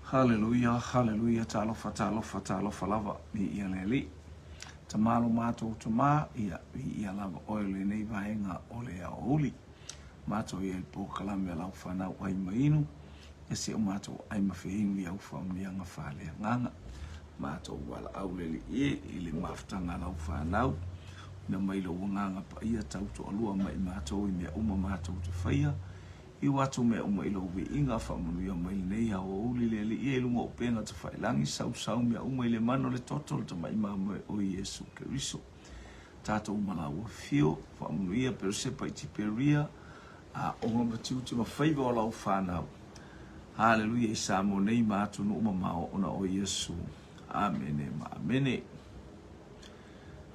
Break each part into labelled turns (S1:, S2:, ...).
S1: Hallelujah, hallelujah, talofa, talofa, talofa lava, ia leli. Tamalo mato tama, ia lava oile nei vaenga ole a oli. Mato ia po kalame lau whanau ai mainu. E se o mato ai mawhehinu i au whaunianga whalea nganga. Mato wala auleli ili maftanga lau whanau. Na mailo wanganga pa ia tauto alua mai mato i mea uma mato te whaia. I watu mea uma ilo uwe inga whamunu ia mai nei hao uli le i lunga o penga te whailangi sau mea uma ile mano le toto le tamai mama o Yesu Keriso. Tato umala ua fio, whamunu ia perusepa i tiperia, a onga matiu te mawhaiva o lau whanau. Hallelujah, i samo nei mātu no umamao ona o Yesu. Amene ma amene.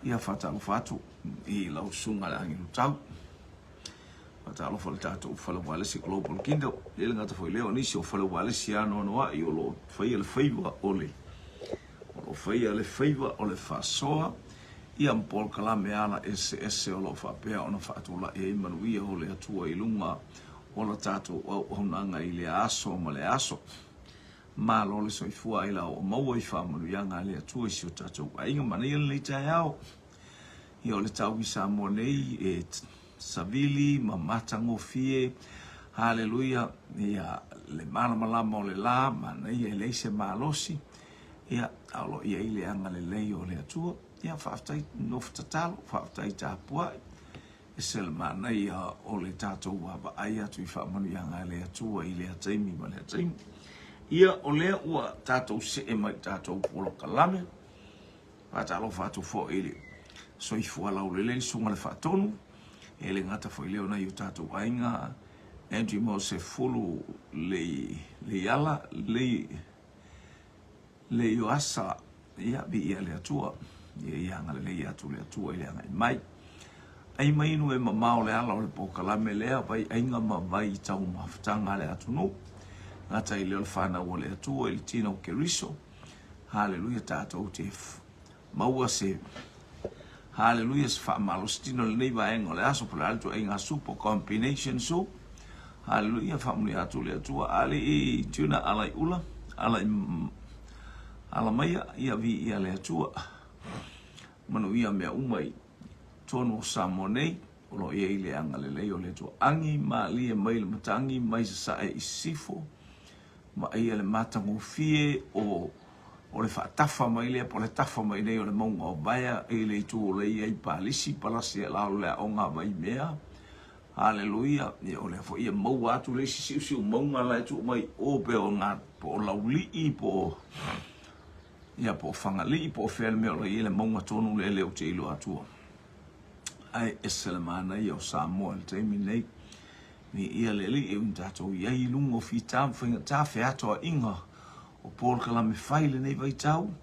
S1: Ia whatalo whatu, i lau sunga le angiru tau. Talo fale tato fale wale si global kingdom ele ngata foi leo nisi o fale wale si ano no a yo lo fai le favor ole o fai le favor ole fa soa ia mpol kala me ala esse o lo fa pe ona fa tula e manuia ole atua ilunga ola tato o honanga ile aso ma le aso ma lo le soifua ila o mau i fa manu yanga le atua si o tato ainga mani le tayao ia ole tau isa mo nei e savili mamata ngofie haleluya ia le malama o le la mana ia le se malosi ia alo ia ile anga le lei o le atua ia faftai nofta talo faftai tapua esel mana ia o le tato wa aia tu fa manu yanga le atua ile ataimi ma le ataimi ia o le ua tato se e mai tato polo kalame fatalo fatu fo ile so ifu ala o le sunga le fatonu ele ngata foi leo na yu tatu ainga Andrew mo se fulu le yala le yu asa ia bi ia le atua ia ngale le atua ile ngai mai mai no e mamao le ala o le pokala me lea pai ainga mavai tau maftanga le atunu ngata ile o fana o le atua ile tino Keriso hallelujah tatu tif maua se hallelujah fa malostino le nei vaenga le aso por alto en a super combination so hallelujah fa muli atu le atua ale i tuna ala ula ala maya ia vi ia le atua manu ia mea umai tono samone o ia ile anga le leo le tu angi ma lia mai le matangi mai sa e sifo ma ia le matango fie o le whaatafa mai lea, po le tafa mai nei o le maunga o baia, e le tu o le iei palisi, palasi e lao lea o ngā mai mea. Hallelujah, o le fo ia mau atu le si o maunga lai tu mai o pe o ngā, po o lauli i po, ia po whangali i po whele mea o le ia le maunga tonu le leo te ilo atua. Ai eselemana i o Samoa le teimi nei, ni ia le li e un tatou iei lungo fi whinga tawhi atoa inga, o Paul kala me faile nei vai tau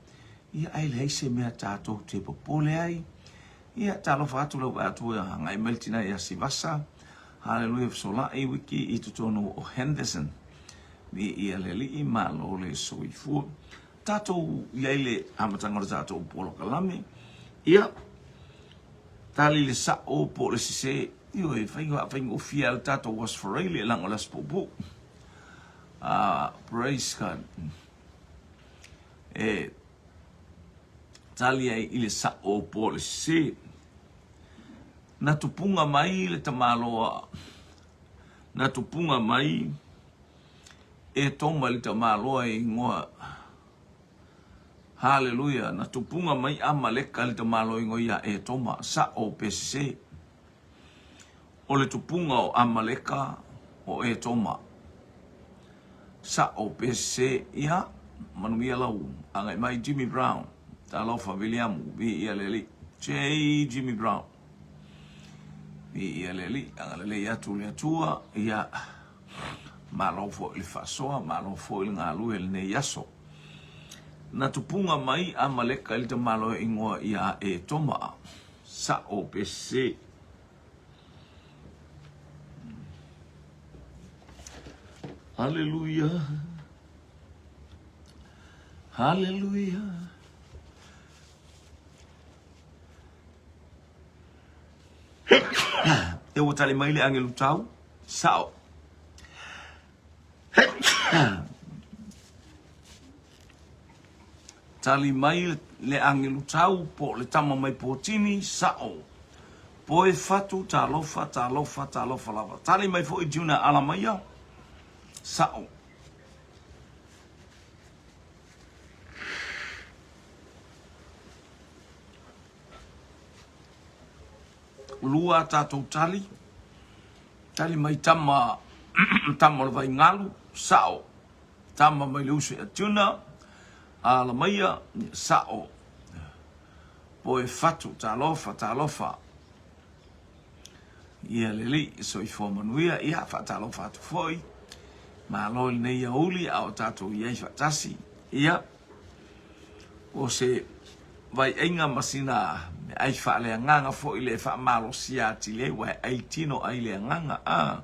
S1: ia ai le se mea tato te popole ai ia talo fatu lo atu ngai meltina ia sivasa hallelujah sola e wiki i tutono o Henderson mi ia le li malo le soifu tato ia le amatanga tato Paul kala me ia tali le sa o po le se io e fainga o fiel tato was for really lang olas popo praise God e tali ai ile sa o pole se na tupunga mai le tamaloa na tupunga mai e toma le tamaloa e ngoa hallelujah na tupunga mai amaleka le tamaloa e ngoa e toma sa o pese o le tupunga o amaleka o e toma sa o pese ia manuia lau angai mai Jimmy Brown ta lofa William vi ia leli Jimmy Brown vi ia leli angale ia tu le tua ia malofo il fasoa malofo il ngalu el ne yaso na tupunga mai amaleka il te malo ingoa ia e toma sa o pc hallelujah hallelujah e o tali mai le angelu tau sao Tali mai le angelu tau po le tama mai po tini sao. Po e fatu talofa lava. Tali mai fo i juna ala mai ya. Sao. Lua tatou tali. Tali mai tama tama le vai ngalu. Sao. Tama mai le usu e tuna. Ala maia sao. Po e fatu talofa. Ia leli so i formanuia ia fatalofa atu foi. Ma lol nei ia uli au tatou ia fatasi. Ia. O se vai ainga masina me ai fa le nganga foi le fa malo sia ti le wa ai tino ai le nganga a.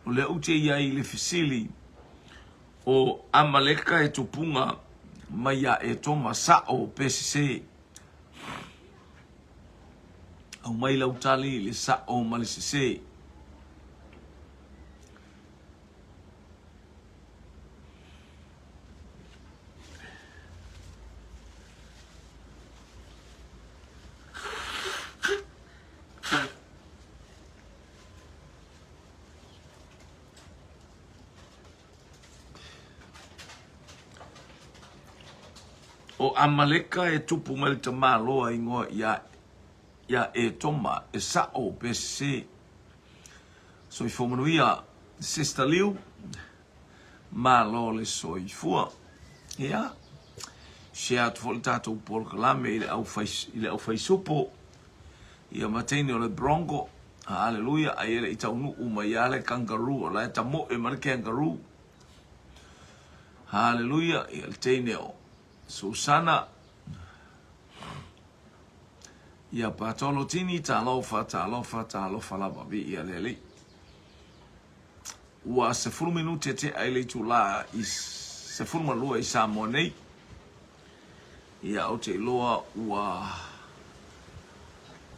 S1: O le ute ia i le fisili o amaleka e tupunga Maya e toma sao PCC. Au mai lau tali le sao malisese. O amaleka e tupu mai te maloa ingoa ia e toma e sao PCC. So i fomanuia Sister Liu malo le so i fua. Ia. Shea atu foli tatou polo kalame ile au faisupo. Ia mateni o le bronco. Hallelujah. Aiele i taunu umaiale kangaroo. Ala e tamo e marike kangaroo. Hallelujah. Ia le teine o Susana. Ia patolo tini talofa lava vi ia leli. Ua se fulu minuti te aile tula se fulu malua i Samoanei. Ia au te loa ua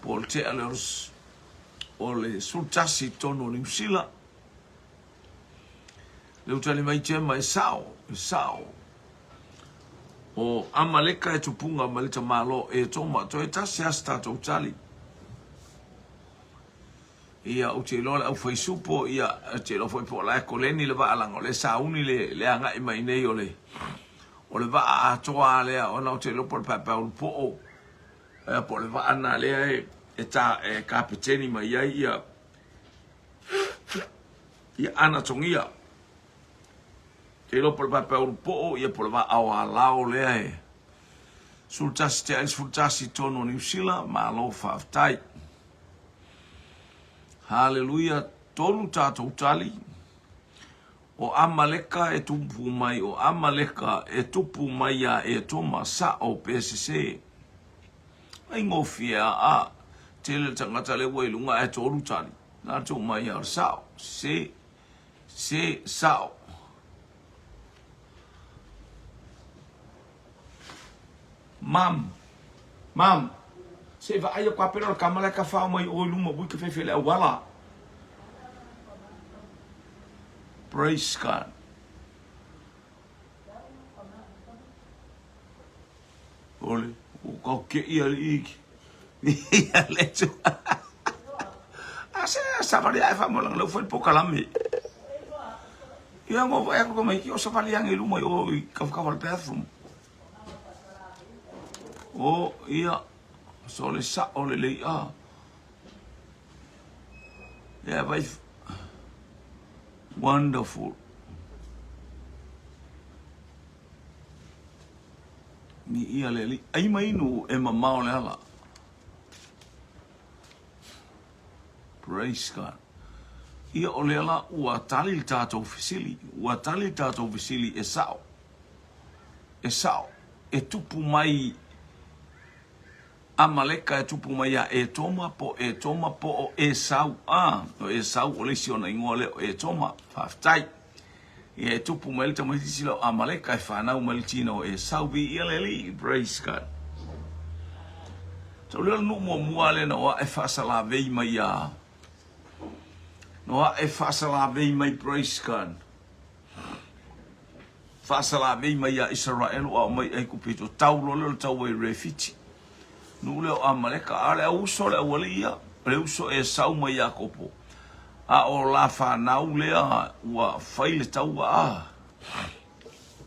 S1: pol te aleos o le sultasi tono New Zealand. Le utali mai te mai sao. O amaleka e tupunga malita malo e toma to e tasi hasta to tali. Ia o te loa au faisupo ia te loa foi po la koleni le va alango le sauni le anga i mai nei o le va a toa le ona o te loa por papa o po o. E po le va ana le e ta e kapiteni mai ia ana tongia. Te lo por papa o po ia por va au alao le e. Sultasi tono New Zealand ma lo faftai. Hallelujah, tolu tatou tali. O amaleka e tupu mai, o amaleka e tupu mai ia e toma sao PCC. Ai ngofia a tele tangata le wailunga e tolu tali. Na to mai ia sao. Se sao. Mam, se va ayo kwa pelo kamala ka fa mai o luma bu ke fefele wala. Praise God. Ole, o ka ke ia iki. Ia leto. Asa safari ai fa molang lo foi pokalame. Ia ngo vai ko mai ki o safari ang iluma o ka bathroom. Oh, ia. So le sa o le a. Yeah, but wonderful. Ni ia le ai mai no e mamao le ala. Praise God. Ia o le ala ua tali tatou fisili. Ua tali tatou fisili e sao. E tupu mai amaleka e tupu mai e toma po o e sau o e sau o le siona ingole o e toma faftai e tupu mai le tamai silo amaleka e whanau mai tina o e sau vi ileli. Praise God. So le no mua le no e fasala vei mai no e fasala vei mai. Praise God. Fasala mei mai a Israel o mai ai kupito tau lo tau e refiti. Nu le o amaleka ale uso le walia, le uso e sau mai a kopo. A o la fa nau le wa faile tau a.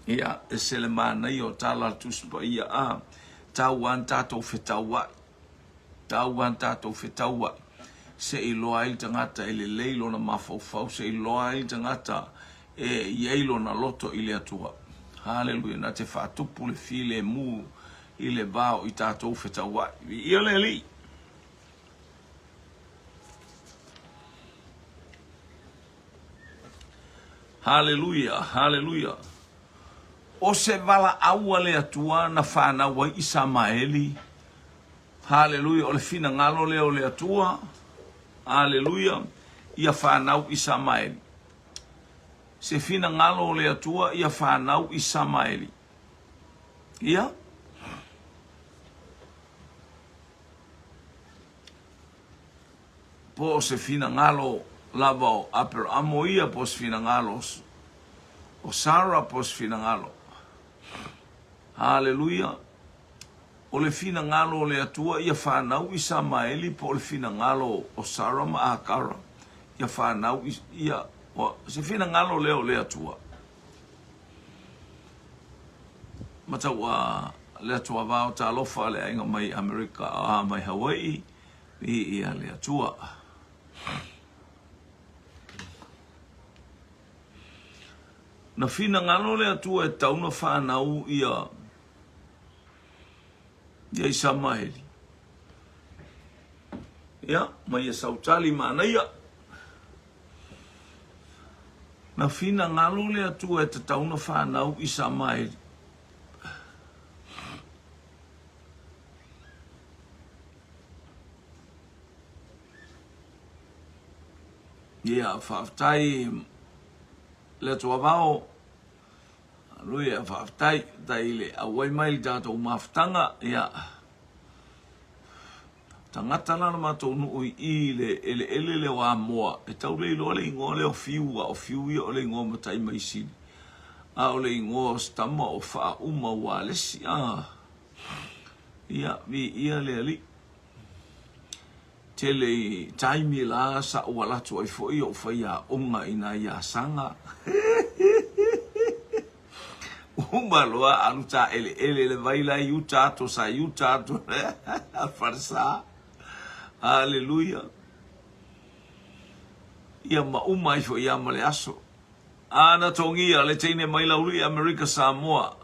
S1: Ia e sele mana i o tala tuspa ia a. Tau an tatou fetaua. Tau an tatou fetaua. Se i loa il tangata ele leilo na mafaufau. Se i loa il tangata e yeilo na loto ile atua. Hallelujah. Na te whaatupu le file mu ile bao i tatou fetaua. Ia le li. Hallelujah. Hallelujah. O se vala aua le atua na whana wa Isamaeli. Hallelujah. O le fina ngalo leo le atua. Hallelujah. Ia whanau Isamaeli. Se fina ngalo le atua ia whanau Isamaeli. Ia? Po se fina ngalo lava o Aper Amo ia po se fina ngalo o Sarah po se fina ngalo. Hallelujah. O le fina ngalo le atua ia whanau Isamaeli po le fina ngalo o Sarah ma Akara. Ia whanau ia se fina ngalo leo le atua. Mata wa le atua vao ta alofa le ainga mai Amerika a mai Hawaii i ia le atua. Na fina ngalo le atua e tauna whanau ia Isamaeli. Ia, mai e sautali mana ia. Na fina ngalo le atua e tauna whanau Isamaeli. Ia, whaftai le atua vao lui e whaftai dai le awai mai li tātou maftanga ia tangata lana mātou nui i le ele le wā moa e tau le ilo le ingoa le o fiu ia o le ingoa matai mai sini a o le ingoa stama o wha uma wā lesi ia vi ia le ali te le taimi la sa ua latu ai fo i o whaia onga ina ia sanga Umaloa aluta ele le vaila yuta to sa yuta to farsa. Hallelujah. Ia ma umai fo ia male aso. Ana tongia le teine mai la uli America Samoa.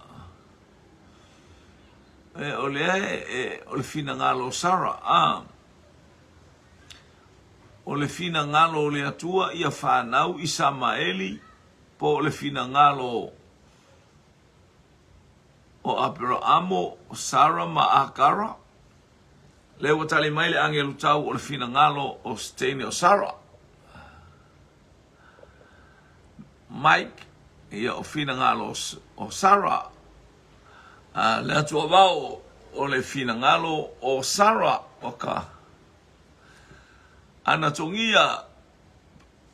S1: Ole fina ngalo Sara. Ole fina ngalo le atua ia whanau Isamaeli po ole fina ngalo o Apero Amo, o Sarah ma Akara. Leo tali mai le angelu tau o le fina ngalo o Stene o Sarah. Mike, ia o fina ngalo o Sarah. Le atua vau o le fina ngalo o Sarah o ka. Ana tongia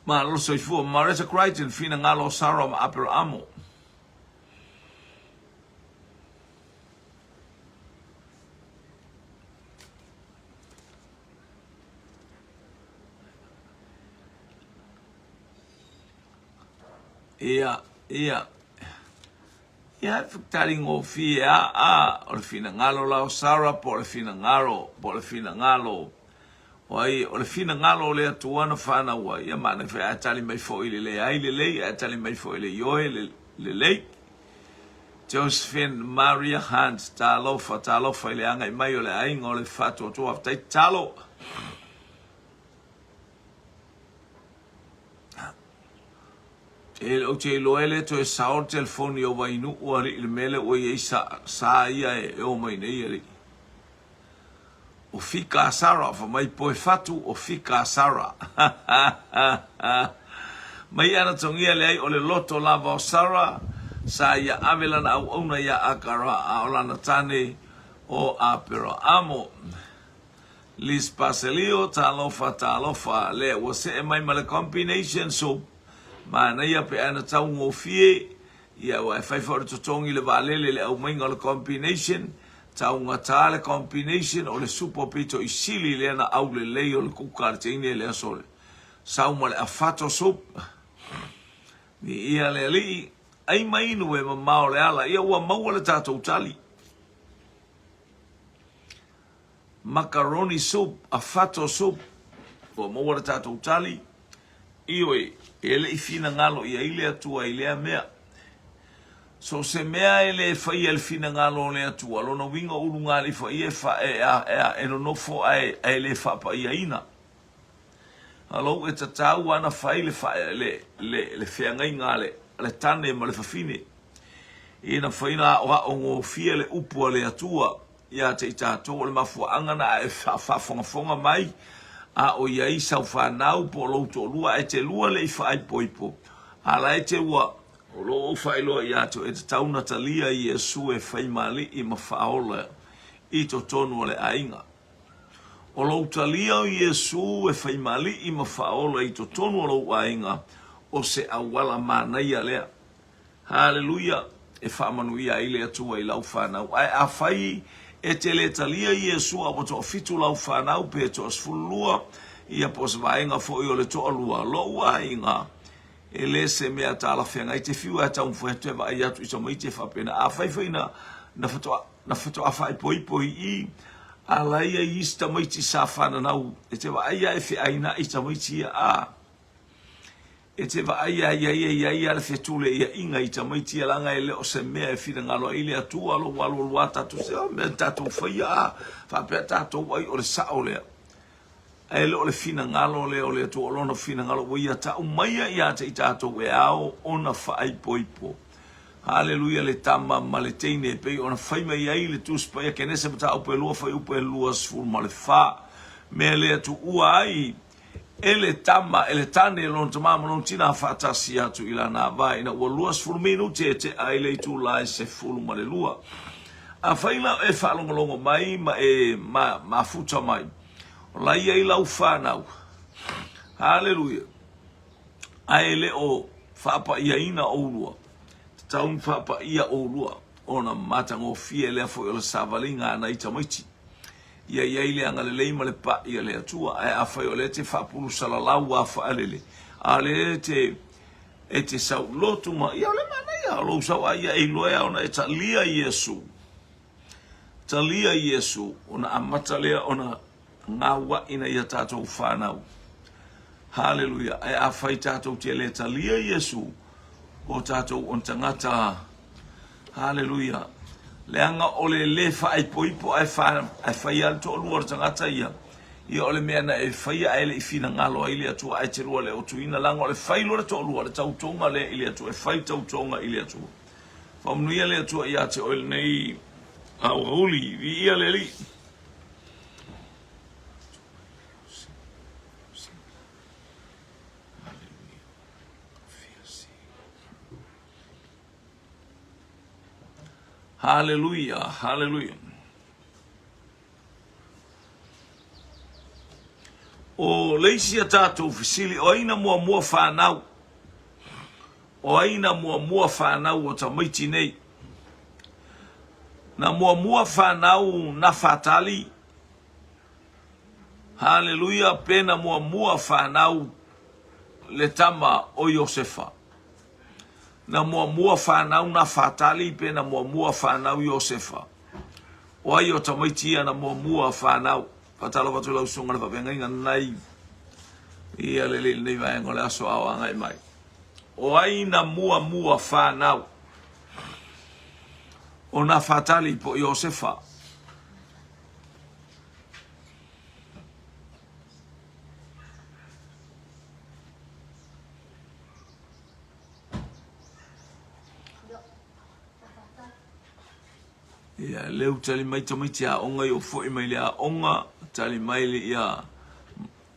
S1: ma lo soifua Marisa Crichton fina ngalo o Sarah ma Apero Amo. Ia fiktari ngofi o le fina ngalo la o Sarah po le fina ngalo wai o le fina ngalo le atuana whana wai ia mana fe atali mai fo ile le ai le lei atali mai fo ile yoe le lei Josephine Maria Hans talofa ile anga mai o le ai ngole fatu to aftai talo o te loele to e saor telefoni o wainu o ri il mele o ye sa ia e o mai nei ri o fika Sara fa mai po fatu o fika Sara mai ana tongia le ai o le loto lava o Sara sa ia avela na au ona ia Akara a olana tane o Apero Amo Lis Paselio talofa le o se mai male combination so mana ia pe ana tau ngofie ia wa fai fo to tongi le valele le au mainga le combination taunga tale combination o le super pito isili le na au le leo le kukartini le asole sauma le afato sup ni ia le li ai mai no e mamao le ala ia ua maua le tatou tali macaroni soup afato soup o maua le tatou tali ioi ele ifina ngalo ia ile atua ile mea so se mea ele fai el fina ngalo le atua lona winga ulu ngali fai e fa e no fo ai le fa pa ia ina alo e tatau ana fai le fa le feangai ngale le tane ma le fafine ina fai na o ngo fia le upu le atua ia te tatou le mafu angana e fa fonga mai a o ia isa fa nau po lo to lua e te lua le fa ai poipo ala e te ua o lo fai lo ia to e tau natalia Yesu e fai mali i mafaola i to tonu le ainga o lo talia Yesu e fai mali i mafaola i to tonu lo ainga o se awala mana ia lea haleluya e fa manuia ile atua i lau fa nau ai a fai e te le talia Yesu a to fitu lau fa nau pe to sfulua ia pos vainga fo i o le to alua lo ainga ele se me atala fenga i te fiu ata un fuete va ia tu so mai te fa pena a fai na foto a fai poi i ala ia ista mai ti safana nau e te va ia e fi aina i ta mai ti a e te va ia le fetule ia inga i ta mai ti langa ele o se me e fi ngalo ile atu alo walu wata tu se me tatu fai a fa pe tatu ai o le saole ele o le fina ngalo le o le tu o lona fina ngalo o ia ta umaia ia te tato e ao ona fai poipo haleluya le tama maletene pe ona fai mai ai le tu spa ia kenese mata o pelo fai o pelo sful male fa me le tu uai ele tama ele tane lon tama non tina fata sia tu ila na vai na o luas ful minuti te ai le tu lai se ful male lua a fai la e fa longo mai ma futa mai la ia i lau whanau. Hallelujah. Aele o whapa ia ina oulua. Taun whapa ia oulua. Ona matango fie lea fo i o le savalinga ana i tamaiti. Ia ile anga le leima le pa ia le atua. Ai awhai o le te whapuru salalau a whaalele. Ale e te sau lotu ma. Ia le mana ia. Lo sau a ia e loea ona e talia Yesu. Talia Yesu. Ona amata lea ona ngawa ina ia tatou whanau. Hallelujah. Ai a whai tatou te le talia Yesu o tatou on tangata. Hallelujah. Leanga o le lefa ai poipo ai whai al to luar tangata ia. Ia o le mea na e whai a ele i fina ngalo a ili atua ai te rua le o tuina langa o le whai lora to luar le tautonga le ili atua. E whai tautonga ili atua. Whamnuia le atua ia te oil nei au huli vi ia le li. Hallelujah, hallelujah. O leisi a tātou fisili, o aina mua whanau. O aina mua whanau o ta maiti nei. Na mua whanau na whatali. Hallelujah, pena mua whanau le tama o Iosefa. Na mua whanau na whatali pe na mua whanau Iosefa. O ai o tamaitia na mua whanau. Patala watu lau sunga na papenga inga nai. Ia lele nei vai ngole aso awa ngai mai. O ai na mua whanau. O na whatali po Iosefa. Ia leu tali mai tamaiti a onga i o fo mai le a onga tali mai le ia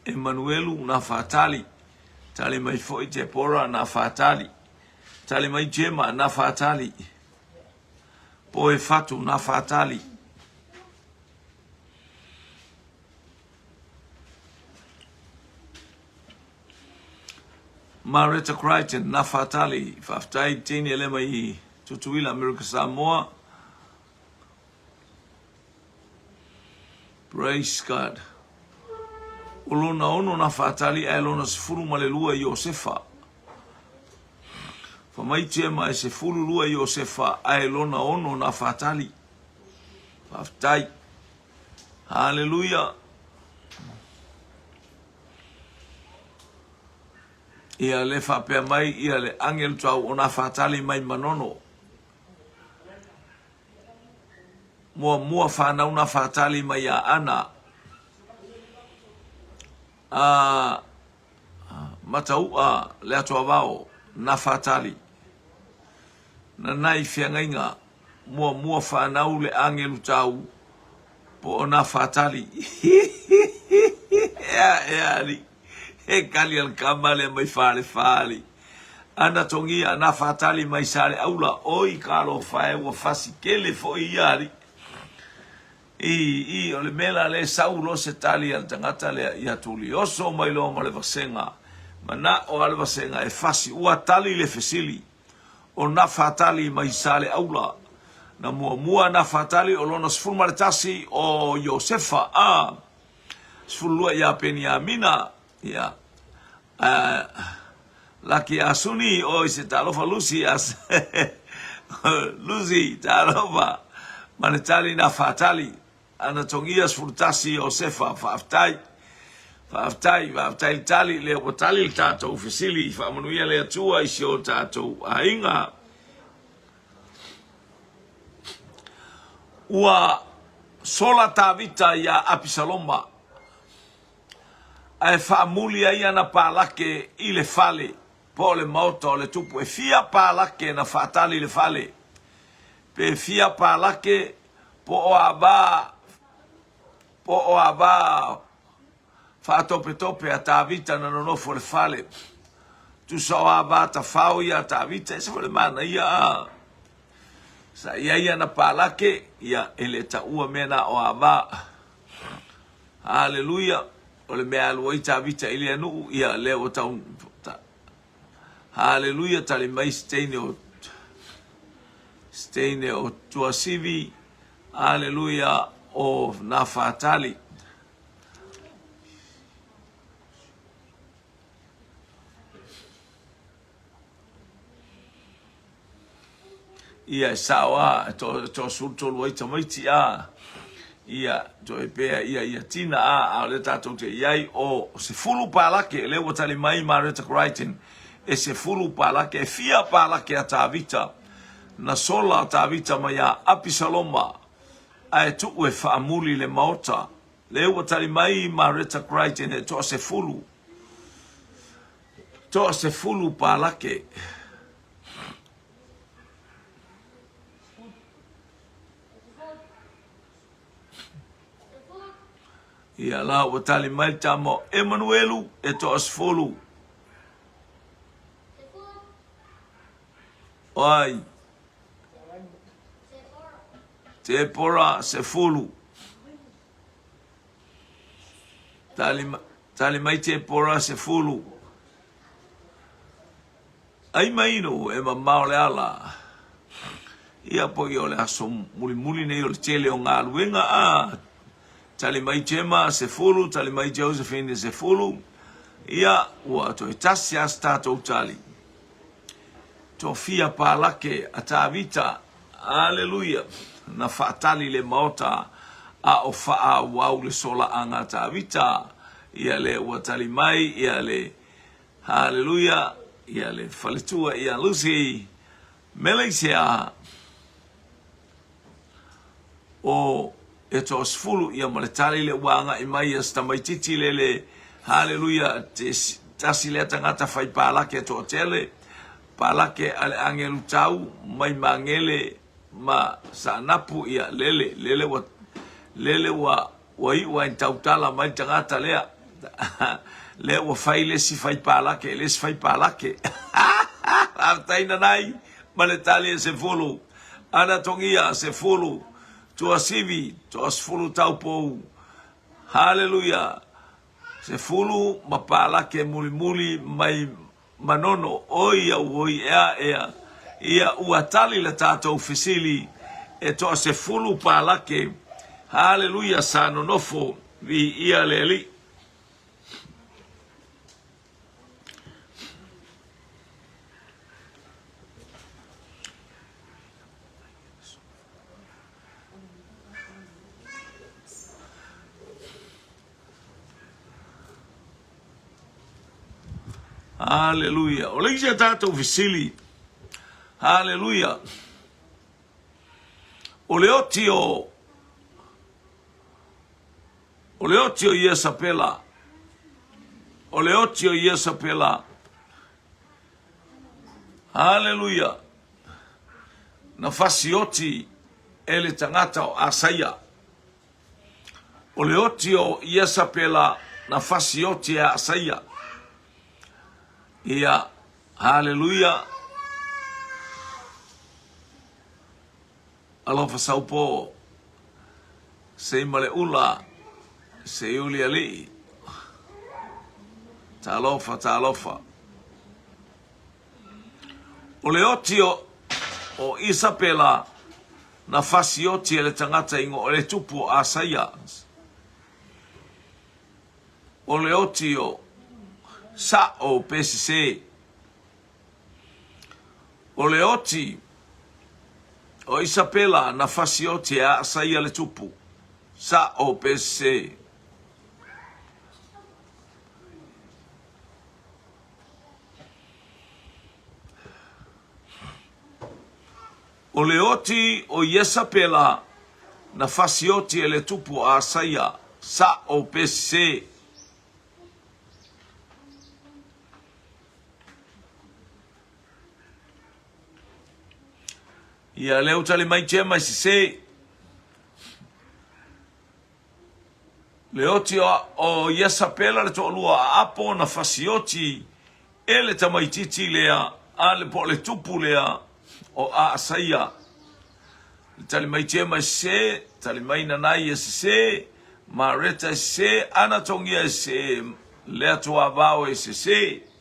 S1: Emanuelu na fatali tali mai fo i te pora na fatali tali mai Jema na fatali po e fatu na fatali Marita Crichton, Nafatali, Faftai, Tini Lemai, Tutuila, America Samoa. Praise God. Ulona ono Nafatali, Elona Sfuru Malelua Yosefa. Famaichema e se fulu lua Yosefa, Elona ono Nafatali. Faftai. Hallelujah. Ia le whapea mai, ia le angel tau o nā whātali mai manono. Mua whanau nā whātali mai a ana. Matau a le atua wao nā whātali. Na nai whiangainga, mua whanau le angel tau po o nā whātali. Ea li. E kali al kamale mai fale. Ana tongi ana fatali mai sale aula oi kalo fae wa fasi kele fo iari. I ole mela le saulo se tali al tangata le ia tuli oso mai lo male vasenga. Mana o al vasenga e fasi ua tali le fesili. O na fatali mai sale aula. Na mua na fatali o lona sfulmaretasi o Josefa sfulua ia Peniamina. Ya, laki asuni o se talofa Lucy as Lucy talofa manetali na fatali anatongia sfurtasi Josefa faftai tali le watali tato ufisili fa manuia le atua isio tato ainga ua sola tavita ya Abisaloma. Ai famuli ai ana palake i le fale po le moto le tupu e fia palake na fatali le fale pe fia palake po o aba fa tope a tavita na nonofo le fale tu so aba ta fau ia tavita se le mana ia sa ia na palake ia ele ta ua mena o aba. Hallelujah. Ole mea alua i tawita ili anu ia leo tau. Hallelujah, tali mai steine o tuasivi. Hallelujah, o nafatali. Ia sawa, to sultolo i tamaiti ia joe pea ia tina a le tatou te iai o se fulu palake le watali mai Marita Crichton e se fulu palake e fia palake a tavita na sola a tavita mai a Abisaloma ai tu e faamuli le maota le watali mai Marita Crichton e to se fulu palake ia la watali mai tamo Emanuelu e to asfolu. Ai. Tepora se fulu. Tali mai tepora se fulu. Ai mai no e mamao le ala. Ia po i ole aso muli nei ole tele o ngā luenga tali mai Gemma se fulu, tali mai Josephine se fulu. Ia ua to e tasi as tātou tali. To fia palake a tavita. Hallelujah. Na fatali le maota a o faa wau le sola anga tavita. Ia le ua tali mai, ia le hallelujah. Ia le faletua, ia Lucy. Malaysia. O e to sfulu ia maletali le wanga i mai sta mai titi le hallelujah tasi le tangata fai palake to tele palake ale angelu tau mai mangele ma sanapu ia lele wa i tau tala mai tangata lea le wa fai le si fai palake le si fai palake aftaina nai maletali se fulu ana tongia se fulu tua sivi, tua sfulu tau pou. Hallelujah. Se fulu mapala ke muli mai manono oia oi ia uatali le tatou fesili e toa se fulu palake. Haleluia sa nonofo vi ia leli. Haleluia. O le ia tatou fesili. Haleluia. O le otio ia sapela. O le otio ia sapela. Haleluia. Na fasioti ele tangata o Asaia. O le otio ia sapela na fasioti a Asaia. Ia, haleluia. Alofa saupo se male ula se uli ali talofa o le otio o Isapela na fasioti ele tangata ingo o le tupu Asaia o le otio sa o PCC o le oti o Isapela na fasioti a Asaia le tupu sa o PCC o le oti o Isapela na fasioti ele tupu a Asaia sa o PCC ia leo tali mai tia mai se leoti o Isapela le to'alua apo na fasioti ele tamaititi lea ale po le tupu lea o Asaia tali mai tia mai se tali mai nanai se mareta se anatongia se lea toa vao se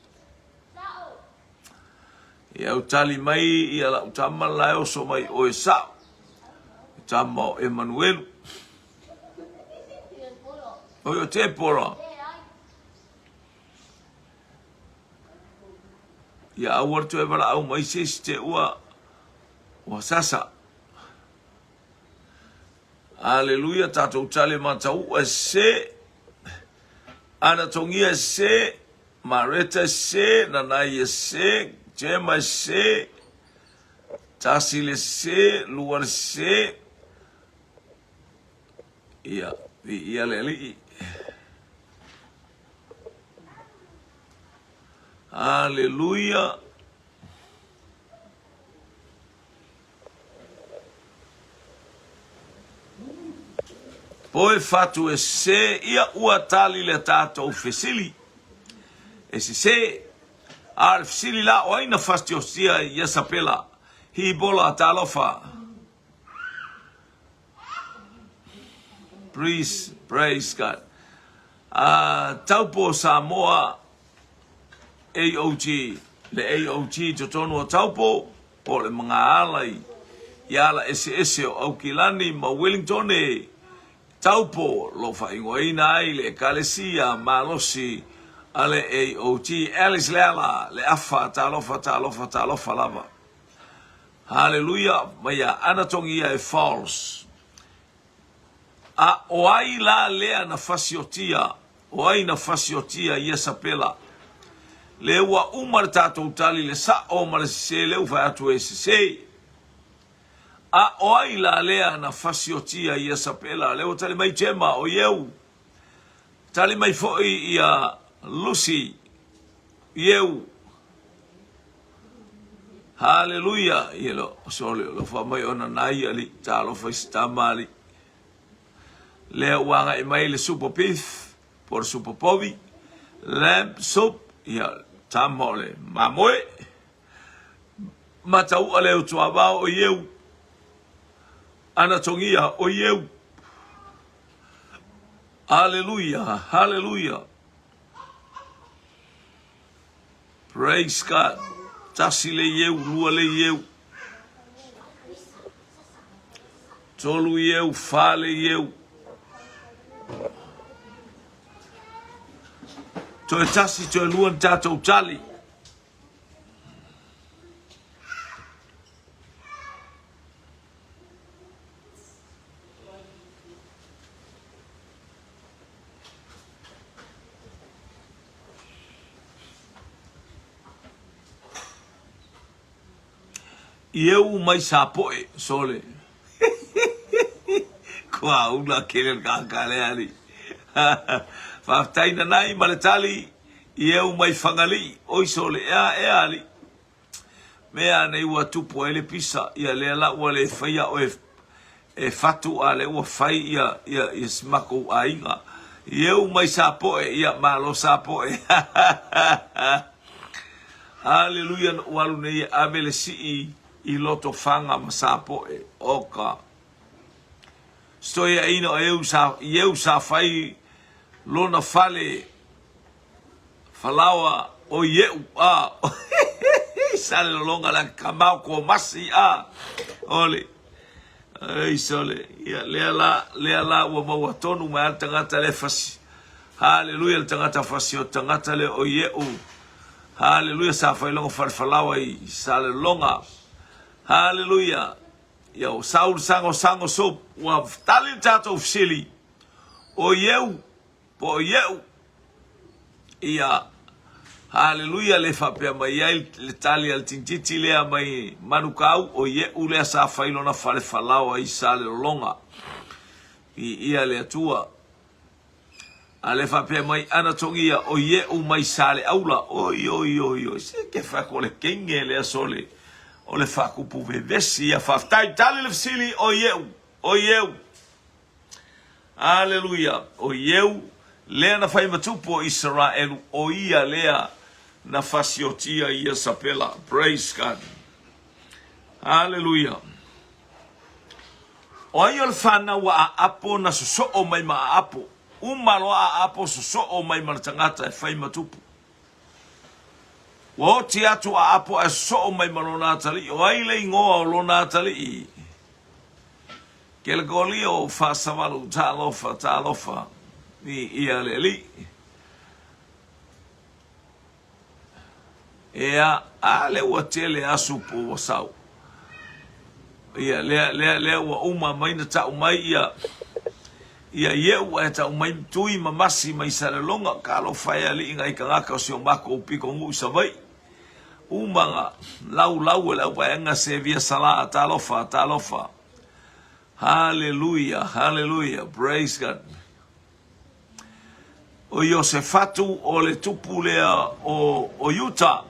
S1: ia utali mai ia la utama la o so mai o esa utama Emmanuel o yo te pora ia awar tu evara au mai se te ua o sasa aleluia tato utali matau se anatongia se mareta se nanai se Jema se, tasile se, luar se, ia leli. Haleluia. Poe fatu e se, ia uatali le tato fesili. E se, al fsili la o aina fastiosia Isapela hi bola talofa praise God taupo Samoa AOG le AOG totono taupo po le mga alai yala ese o Aukilani ma Wellington e taupo lo fa ingoina ai le kalesia malosi ale AOG Alice Lela le afa talofa lava haleluya maya anatongia e false a oai la lea na fasiotia oai na fasiotia Isapela le wa umar tato utali le sa o mar se le ufa atu se a oai la lea na fasiotia Isapela le utali mai jema o yeu tali mai foi ia Lucy, eu, haleluia, yelo, sole, lo fa mai ona nai ali, talo fa stamali, le wanga e mai le super beef, por super povi, lamb soup, ya tamole, mamoe, matau ale o tuava o eu, anatongia o eu, haleluia, haleluia. Praise God. Tasi le yeu, lua le yeu. Tolu yeu, fa le yeu. Toe tasi toe luan tātou tali. Ieu mai sa poe sole. Kua una kele kakale ali. Faftaina nai maletali ieu mai fangali oi sole e ali. Mea nei ua tupu ele pisa ia le la ua le faia o e fatu ale ua fai ia smako ainga. Ieu mai sa poe ia malo sa poe. Hallelujah walu nei amele si I loto fanga masapo e oka. Stoia ino eu sa fai lona fale falawa o yeu a. Sale longa la kamau ko masi a. Ole. Ai sole. Ya le la wa ma tonu ma tangata le fasi. Hallelujah tangata fasi o tangata le o yeu. Hallelujah sa fai longa falawa I sale longa. Hallelujah. Yo, Saul sango so wa tali tato fsili. O yeu, po yeu. Ia, hallelujah le fa pe mai le tali al tinjiti le mai manukau o yeu le sa failo na fale falao ai sale longa. Ia le atua. Ale fa pe mai anatongia o yeu mai sale aula. Oi, se ke fa ko le kenge le sole. O le fakupu vevesi ia faftai tali le fsili o yeu. Hallelujah. O yeu lea na fai matupo Israel o ia lea na fasiotia ia sapela. Praise God. Hallelujah. O ia le fana wa a apo na suso o mai ma a apo. Umalo a apo suso o mai ma tangata e fai matupu. Wo ti atu a apo e so mai malona tali o ai le ngoa o lona tali ke le goli o fa savalu talofa ni ia le li ea a le wa tele asu po sau ia le wa uma mai na ta mai ia ye wa ta mai tui mamasi mai salonga kalo fai ali ngai kanga so mako piko ngu savai umanga lau pa nga se via sala talofa. Hallelujah, praise God. O Yosefatu o le tupu lea o Utah.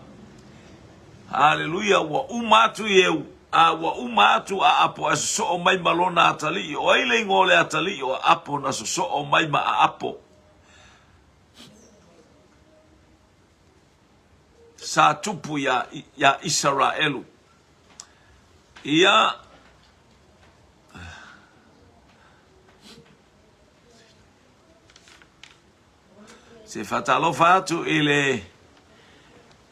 S1: Hallelujah, wa umatu yeu wa umatu a apo a so o mai malona atali o ile ngole atali o apo na so o mai ma a apo. Sa tupu ya Israelu. Ia se fatalo fatu ile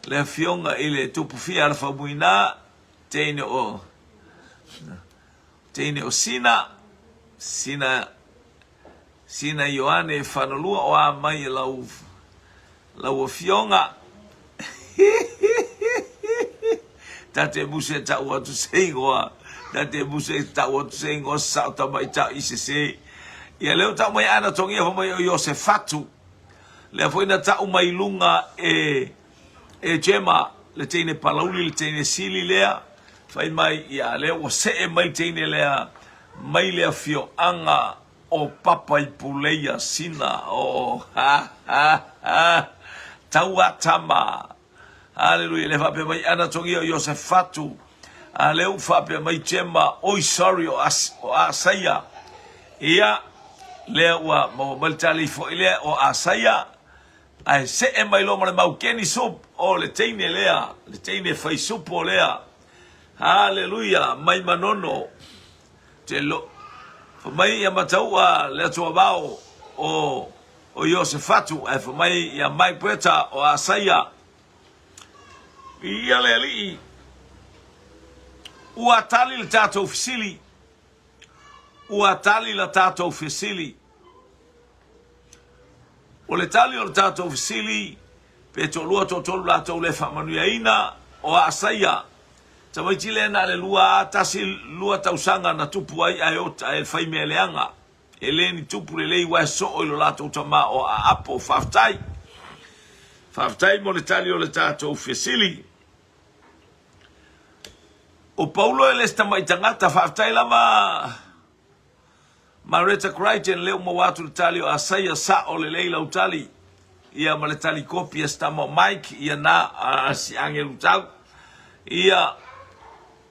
S1: le fionga ile tupu fia alfa muina teine o sina Yohane fanolua o a mai lau fionga tate muse ta watu sengoa tate muse ta watu sengo sa ta mai ta isese ia leo ta mai ana tongia fa mai Yosefatu le foi na ta mai lunga e jema le tene palauli le tene sili lea fai mai ia leo se mai tene lea mai lea fio anga o papa ipuleia sina o tauatama. Hallelujah. Le fa pe mai ana tongia Yosefatu. Leu fa pe mai jema oi sorry o Asaya. Ia le wa mo maltali fo ile o Asaya. Ai se e mai lo mo mau keni sup o le teine lea, le teine fai sup o lea. Hallelujah. Mai manono. Te lo fa mai ya mataua le tua bao o Yosefatu. Ai fa mai ya mai preta o Asaya. ia le ali ua tali le tatou fesili ua tali la tatou fesili o le tali o le tatou fesili pe tolua totolu latou le faamanuiaina o a'asaia tamaiti le na le lua tasi lua tausaga na tupu ai ae ota e faimea leanga e lē ni tupu lelei ua e so'o i lo latou tamā o a'apo faafetai mo le tali o le tatou fesili o Paulo e le tamaitagata faafetai lava Mareta Crichton leo mo watu le tali o Asaia sa'o lelei lau tali ia ma le tali kopi e stama Mike ia na si angelu tau ia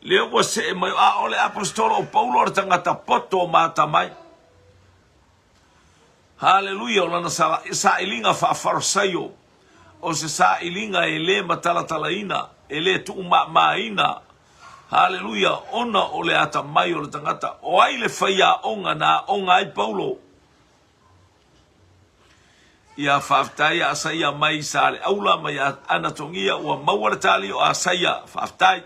S1: leo mo se mai a ole apostolo o Paulo le tangata poto mata mai haleluia o lana sa ilinga fa farsaio o se sa ilinga e le matala talaina e le tu maina haleluia ona o le ata mai o le tangata o ai le faia onga na onga ai Paulo ia faafetai Asaia mai sa le aula mai anatongia ua maua le tali o Asaia faafetai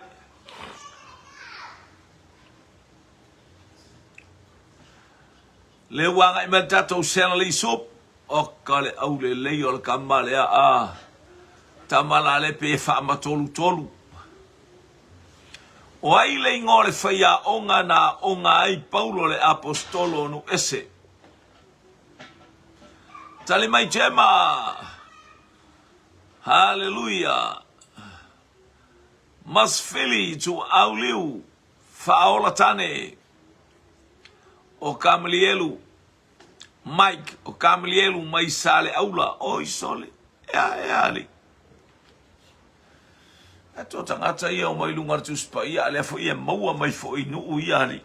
S1: le wanga i mai tatou sena le isop o ka le au le lei o le kama lea a tamala le pe faamatolu o ai le ingo le faia onga na onga ai Paulo le apostolo nu ese tali mai jema haleluia masfili tu auliu faola tane o Gamalielu Mike o Gamalielu mai sale aula oi sole e ali ato tangata ia o mai lungar tu spa ia le fo ia maua mai fo inu ia ali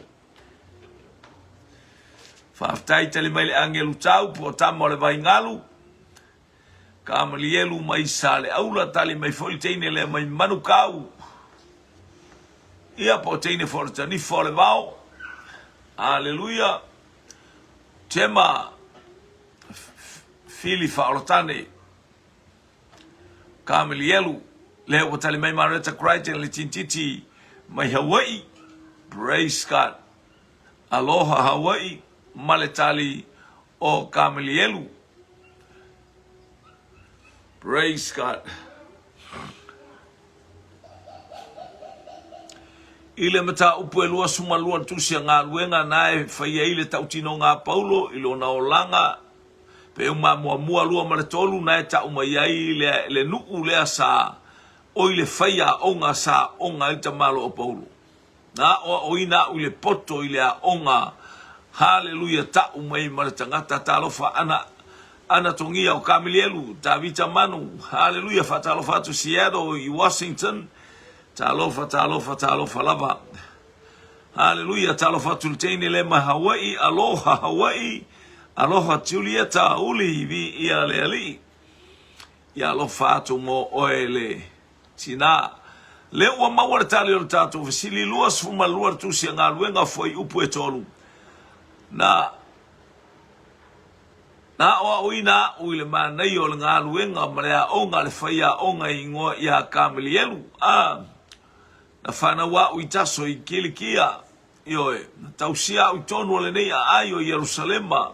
S1: faafetai tali mai le angelu tau po tamo le vaingalu Gamalielu mai sale aula tali mai fo i teine le mai manukau ia po teine fo tani fo le vao Haleluia. Tema fili faolotane Gamalielu le o tali mai Mareta Crichton le tintiti mai Hawaii. Praise God. Aloha Hawaii maletali o Gamalielu. Praise God. Ile mata upu e lua suma lua tusia ngā luenga nae whaia ile tautino ngā Paulo ilo na olanga pe uma mua lua male tolu nae ta uma iai le nuu lea sa o ile whaia onga sa onga ita malo o Paulo na o ina ule poto ile a onga haleluya ta uma i male tangata talofa ana tongia o Gamalielu ta vita manu haleluya fatalofa tu Seattle i Washington Talofa lava. Hallelujah. Talofa tulteini lema Hawaii. Aloha Hawaii. Aloha Julieta uli vi ia le ali. Ia alofa atu mo oele. Tina. Le ua mawara tali o tato. Vesili lua sfuma lua tusi ngā luenga foi upu e tolu. Na oa uina uile ma nei o le ngā luenga marea o ngā le whaia o ngā ingoa ia Gamalielu. Na whana wa ui taso i Kilikia ioe, na tausia ui tonu le nei a ai o Yerusalema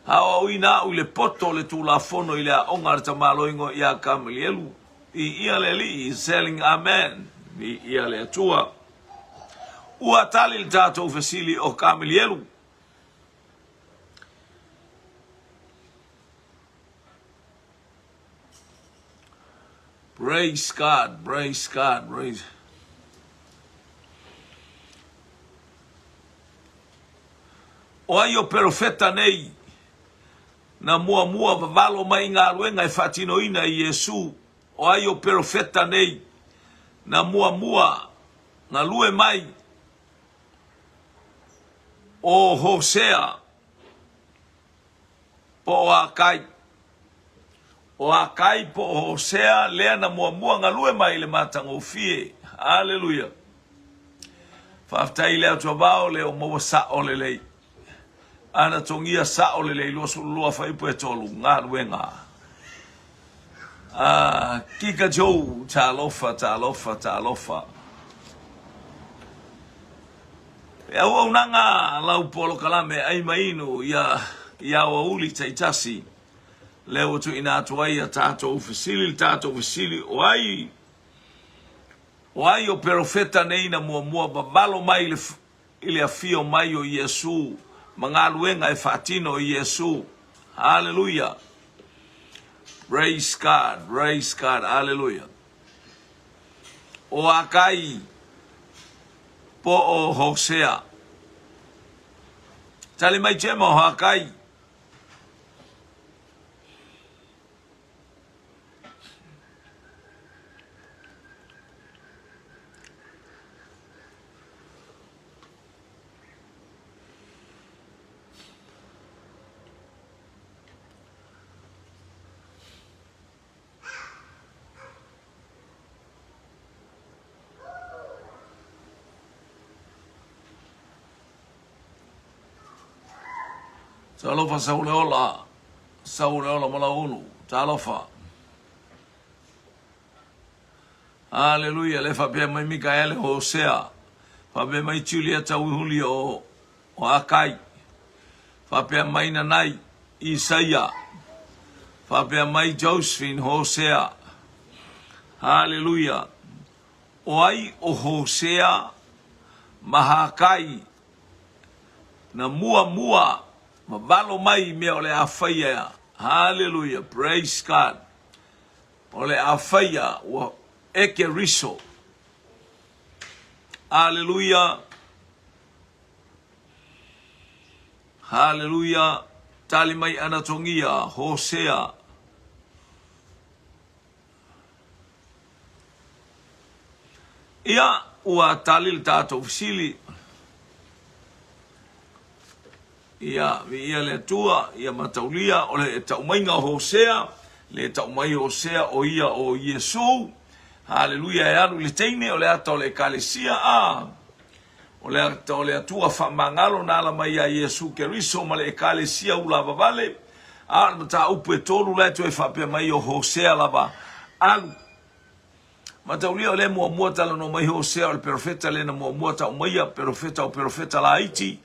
S1: hawa ui na ui le poto le tu la fono i lea ongar ta maloingo i a Gamalielu i ia le li, selling amen i ia le atua ua tali le tatou fesili o Gamalielu praise God, praise God, praise o ai o profeta nei na mua vavalo mai ngā luenga e whatino ina i Yesu o ai o profeta nei na mua na lue mai o Hosea po o Akai po Hosea lea na mua ngā lue mai le matango fie haleluya whaftai lea tua bao leo mawa sa o lelei ana tongia sa o le leilo so lua fai po e tolu ngā ruenga Kika Joe, talofa. Ya unanga lau polo kalame ai maino ya wauli taitasi. Leo tu ina atuai tato ufisili Wai o profeta neina mua babalo mai ile afio mai o Yesu. Mangaluenga e fatino o Yesu. Hallelujah. Praise God, hallelujah. O akai po o Hosea. Tali mai chema o akai. Talofa sauleola malaulu. Talofa. Hallelujah. Le fa mai Mikael Hosea. Fa mai Julia tauhuli o Akai. Fa mai Nanai Isaia. Fa mai Josephine Hosea. Hallelujah. Oai o Hosea Mahakai. Na mua. Mabalo mai me ole afaya. Hallelujah. Praise God. Ole afaya wa eke riso. Hallelujah. Hallelujah. Tali mai anatongia Hosea. Ia ua talil tato fisili. Ia le tua, ia mataulia, o le taumainga Hosea, le taumai Hosea o ia o Yesu. Hallelujah, e anu le teine, o le ata o le kalesia, o le ata o le atua whamangalo na ala mai a Yesu Keriso, ma le kalesia ula vavale, mata upe tolu le tu e whapea mai o Hosea lava, anu. Mataulia o le mua tala no mai Hosea, o le profeta le na mua taumaia, profeta la iti,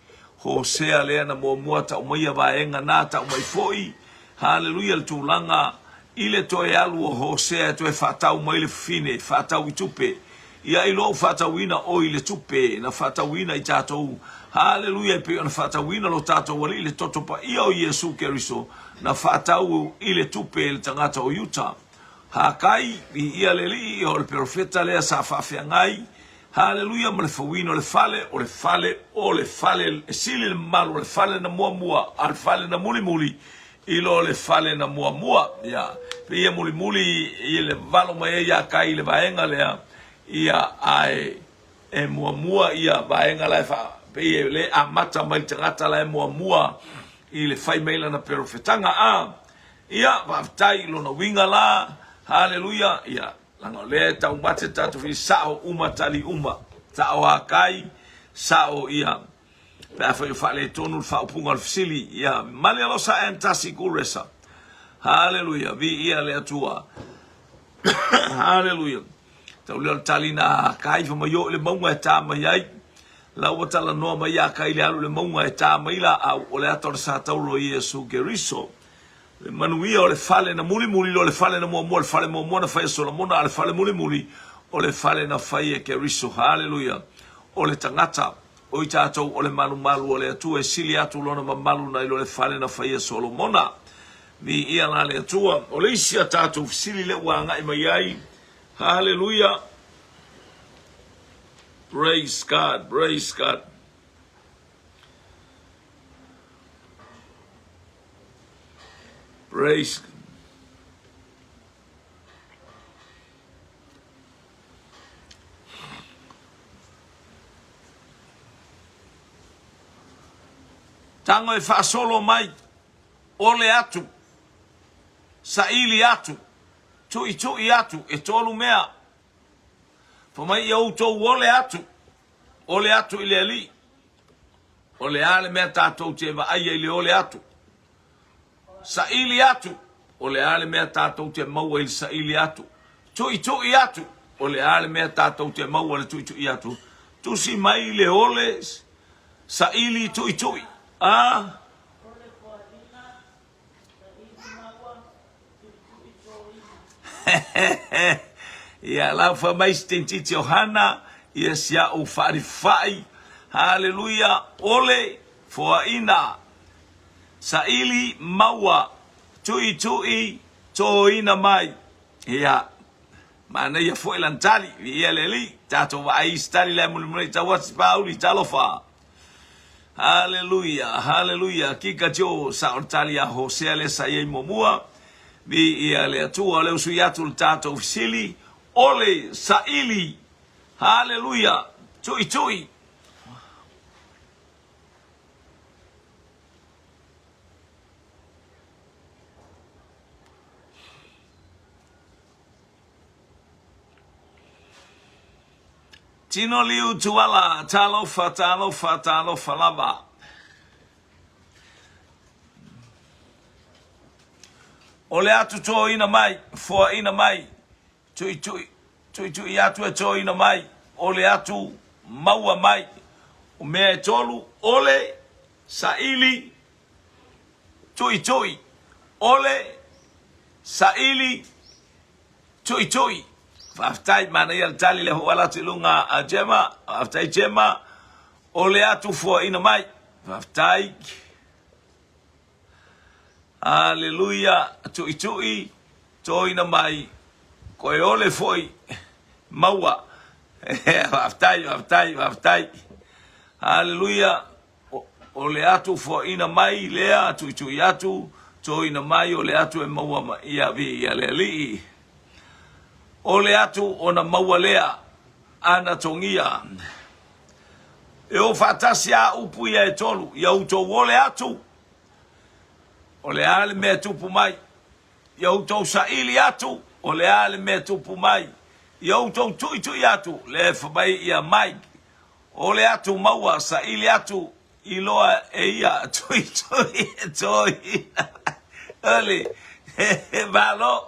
S1: Hosea lea na mua ta umaia vaenga na ta umai foi. Hallelujah le tūlanga. Ile toe alu o Hosea toe whatau mai le fine, whatau i tupe. Ia ilo whatau ina o ile tupe, na whatau ina i tātou. Hallelujah pe na whatau ina lo tātou wali ile totopa ia o Yesu Keriso. Na whatau ile tupe le tangata o Utah. Hakai i ia le li o le profeta lea sa whawhiangai. Hallelujah, ma le fawino o le fale, sili le malu, le fale na mua, al fale na muli, ilo le fale na mua, ya. Pe ia muli, ia le valo mai ia kai le vaenga lea, ia ai, e mua, ia vaenga lea fa, pe ia le amata mai tangata lea mua, i le fai meila na perfetanga, ia, vaftai lo na winga la, hallelujah, ia. Langa le tau mate tatu fi sao tali sao akai sao ia pe fa fa le tonu fa punga al fisili ia male lo sa entasi kuresa. Hallelujah vi ia le atua. Hallelujah tau le talina kai fa mayo le monga ta mai la wata la no mai kai le alu le monga ta mai la o le ator sa tau lo Yesu Keriso. Le manuia o le fale na muli lo le fale na mua le fale mua na fai Solomona le fale muli o le fale na fai e Keriso. Hallelujah o le tangata o i tātou o le malu o le atua e sili atu lona mamalu na ilo le fale na fai e Solomona vi ia na le atua o le isia tātou sili le wanga i mai ai. Hallelujah praise God praise tango e fa solo mai ole atu sa ili atu tu i atu e tolu mea po mai eu to ole atu ile ali ole ale mea tatou te va ai ile ole atu sa ili atu o le ale mea tātou te maua i sa ili atu. Tui atu, o le ale mea tātou te maua le tui atu. Tusi mai le ole sa ili tui. Ia lau fa mai stentiti Ohana, ia sia o whaarifai. Hallelujah, ole foaina. Sa ili maua tui toina mai. Ia mana ia foi lantali ia leli tato vai stali le mulmule tawats pauli talofa. Hallelujah, kika jo sa ortalia Hosea le sa ye momua vi ia le atua le usuiatu tato sili ole sa ili. Hallelujah, tui. Tino liu tuala, talofa lava. Ole atu to ina mai, for ina mai. Tui atu e to ina mai. Ole atu maua mai. O mea e tolu, ole sa ili. Tui. Ole sa ili. Tui. Aftai mana ia tali le hoala tilunga a jema, aftai jema, ole atu fua ina mai, aftai. Hallelujah, tui, to ina mai, koe ole foi, maua, aftai. Hallelujah, ole atu fua ina mai, lea, tui atu, to ina mai, ole atu e maua ma ia vi ia lelii. Ole atu ona mawalea ana tongia. E o fatasia upu ia e tolu. Ia uto ole atu. Ole ale mea tupu mai. Ia uto saili atu. Ole ale mea tupu mai. Ia uto tui atu. Le fabai ia mai. Ole atu maua saili atu. Iloa e ia tui. Ole.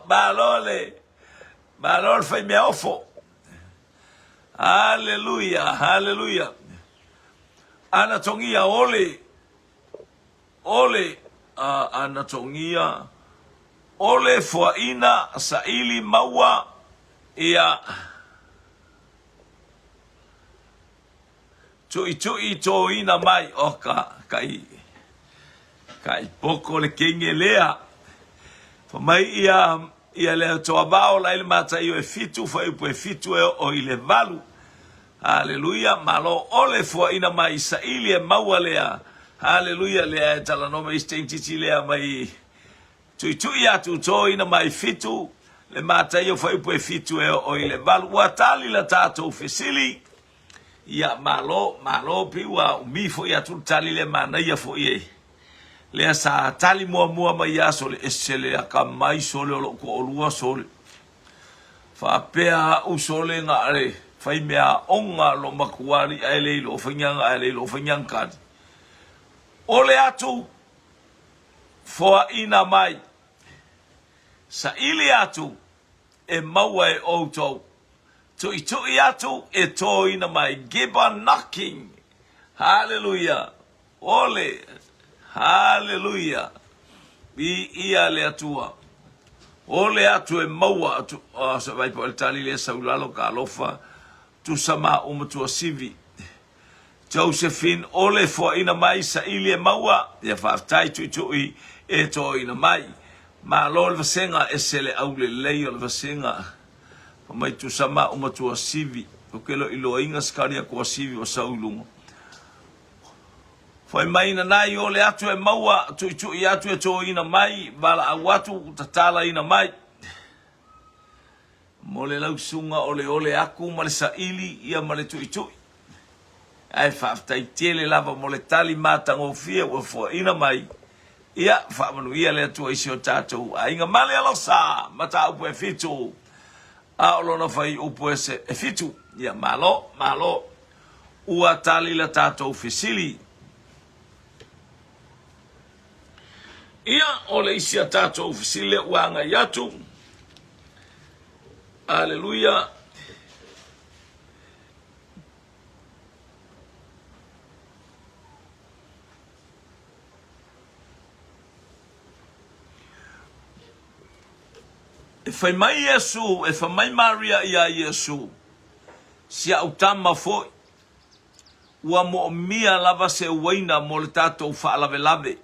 S1: Balole. Valor fai me ofo. Hallelujah. Ana tongia ole. Ana tongia. Ole foaina sa ili maua. Ia. Tui to ina mai. Oka. Kai poko le kenge lea. Famai ia le toa bao la ile mata io e fitu fa ipu e fitu e o ile valu. Hallelujah, malo ole fua ina mai sa ili e maua lea. Hallelujah, lea e tala nome istentiti lea mai. Tui atu to ina mai fitu. Le mata io fa ipu e fitu e o ile valu. Watali la tato ufisili. Ia malo piwa umifo ia tali le mana ia fo ie. Lea sa tali mua mai aso le esele a ka mai sole o loko o lua sole. Fa pea u sole nga are. Fai mea onga lo makuari a eleilo o whanyanga a eleilo o whanyankari. Ole atu foa ina mai. Sa ili atu e maua e outou. Tui atu e to ina mai. Giba knocking. Hallelujah. Ole. Hallelujah. Bi ia le atua. Ole atu e maua atu. Sa vai po el tali le saulalo ka alofa. Tu sama umatua sivi. Josephine ole fo ina mai sa ili e maua. Ia whaftai tui e to ina mai. Ma lo le vasenga e sele au le lei o le vasenga. Mai tu sama umatua sivi. O kelo ilo inga skaria kua sivi o saulunga. Foi mai na nai ole atu e maua tui atu e to ina mai bala awatu tatala ina mai. Mole lau sunga ole aku male sa ili ia male tui. Ai whaftai tele lava mole tali mata ngofia ua fua ina mai. Ia whamanu ia le atua isi o tātou. A inga male alosa mata upu e fitu. A olona whai upu e se e fitu. Ia malo. Ua tali la tātou fisili. Ia ole isia tatou fisile wanga yatu. Haleluya. E fai mai Yesu, e fai mai Maria ia Yesu. Sia utama foi. Ua mo mia lava se waina mo le tatou whaalave.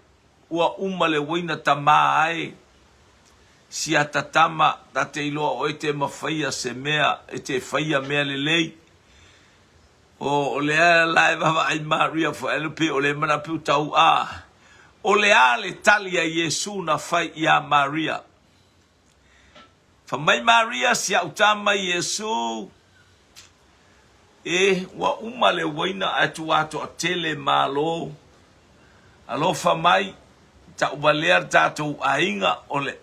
S1: Ua umale waina tama ai. Sia tatama ta te iloa o te mawhaia se mea, e te whaia mea le lei. O lea lai wawa ai Maria fo elupe o le mana piu tau a. O lea le talia Yesu na whai ia Maria. Famai Maria sia utama Yesu. Wa umale waina atu ato a tele malo. Alofa mai ta ubalea tatou ainga ole.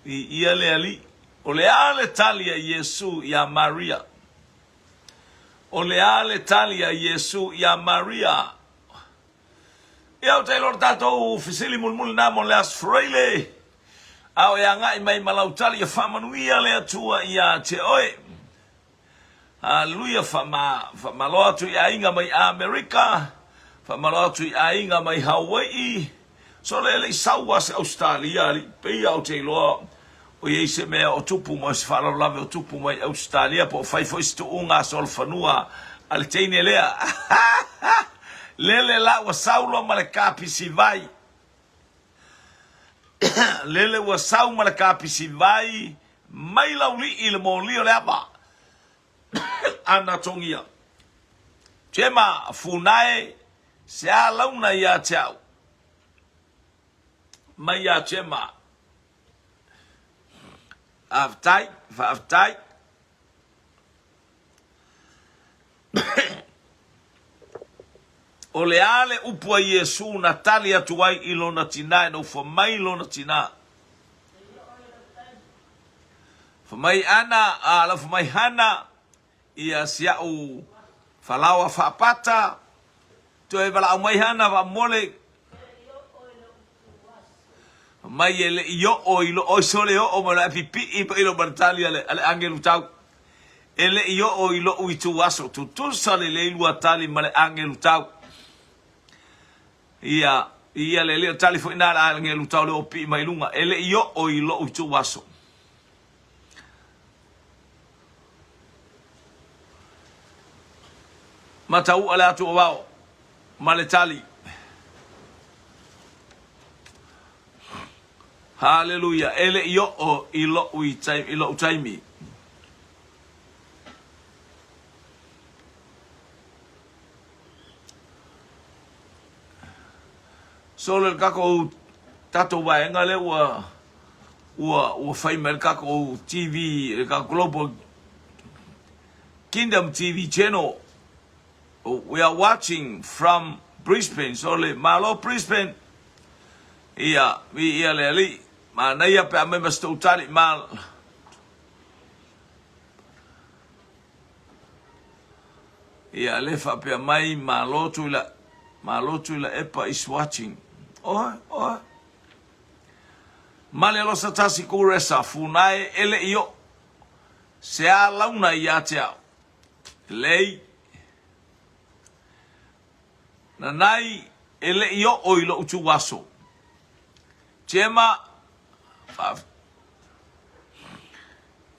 S1: Ia le ali. Ole ale talia Yesu ya Maria. Ole ale talia Yesu ya Maria. Ia o tailor tatou fisili mulmul namo le asfreile. Au ya ngai mai malautali ya famanuia le atua ia te oe. Haleluya fama loa tu ia inga mai Amerika. Fama loa tu ia inga mai Hawaii. So le saua se Australia li pe au te loa. O ye se mea o tupu mo se fala lave o tupu mai Australia po fai foi stu unga sol fanua al teine lea. Lele la wa saulo ma le kapi si vai. Lele wa sau ma le kapi si vai. Mai lauli il mo lio le aba. Ana tongia. Chema funae se a launa ia chau. Mai ia chema. Aftai. O le ale upua Yesu na tali atuai ilo na tina no fa mai ilo na tina. Fa mai ana ala fa mai hana ia sia o falawa fa pata to e bala mai hana va mole mai ele yo o ilo o sole o mo la pipi i ilo bartalia ale angelu tau ele yo o ilo uitu waso tu sale le lu atali male angelu tau ia le tali fo ina angelu tau le opi mai lunga ele yo o ilo uitu waso matau ala tu wao male tali. Hallelujah. Ele yo o ilo utaimi. Solo el kako tato wa ngale wa fai mer kako TV ka Global Kingdom TV channel. We are watching from Brisbane. Solo malo Brisbane. Ia le ali. Ma naia pe ame masto utali mal. Ia lefa pe mai malotu ila epa is watching. Oh. Male lo satasi kuresa funai ele iyo. Se a launa ia tea. Lei. Nanai ele iyo o ilo utu waso. Chema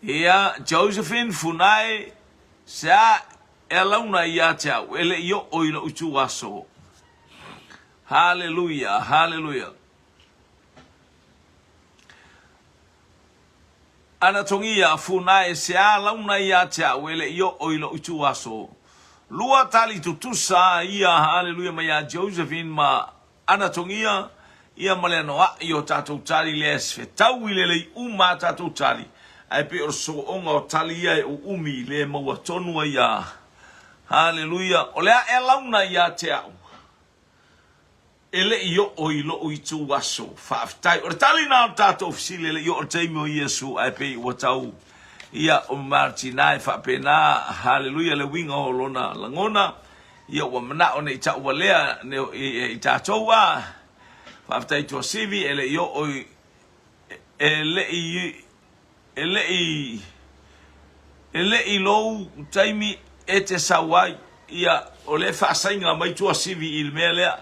S1: ia Josephine funai sa elauna ia tau ele yo oilo utu waso. Hallelujah. Ana tongia funai sa launa ia tau ele yo oilo utu waso. Lua tali tutusa ia hallelujah maya Josephine ma ana tongia ia male noa io tatou tali les fe tau ile le uma tatou tali ai pe o so onga o tali ia o umi le maua tonu ia hallelujah o lea e launa ia te au ele io o ilo o itu waso faaftai o tali na o tatou fisile le io o teimi o Yesu ai pe o tau ia o martinai fa pena hallelujah le winga o lona langona ia o mana o ne tau walea ne i tatou wa Whaftai tua sivi ele i o oi ele i lou taimi e te sawai ia o le whaasainga mai tua sivi il mea lea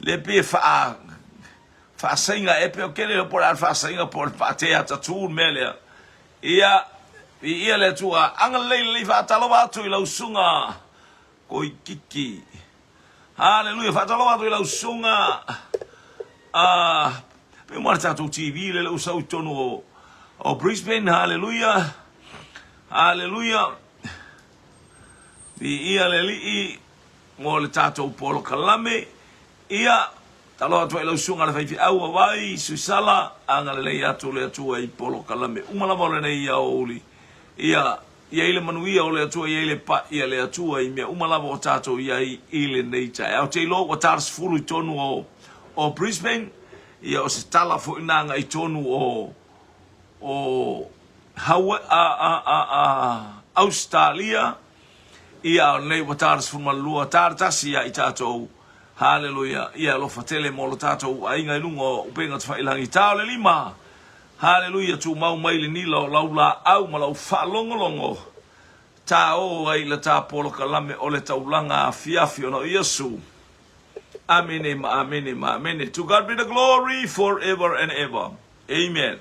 S1: le pe whaasainga e pe o kere o pora whaasainga por whaatea tatu mea lea ia le tua anga lei whaataloa atu i lau sunga koi kiki haleluia whaataloa atu i lau sunga pe mara tatu TV le lau sau tonu o Brisbane haleluia haleluia ia le li mo le tatu polo kalame ia taloa atu i lau sunga le whaifi au awai suisala anga le lei atu le atua i polo kalame umalama le nei ia oli ia ile manuia o le atua ia ile pa ia le atua i mea umalava o tātou ia i ile nei tai au te ilo o tāras furu i tonu o Brisbane ia o se tala fo inanga i tonu o Australia ia o nei o tāras furu malua tāratasi ia i tātou haleluia ia lo fatele mo lo tātou a inga ilungo upenga te whailangi tāo le lima haleluia tu mau mai le nila o laula au malau whaalongolongo ta o ai le ta polo kalame o le taulanga fiafi o no Yesu. Amen, amen, amen. To God be the glory forever and ever. Amen.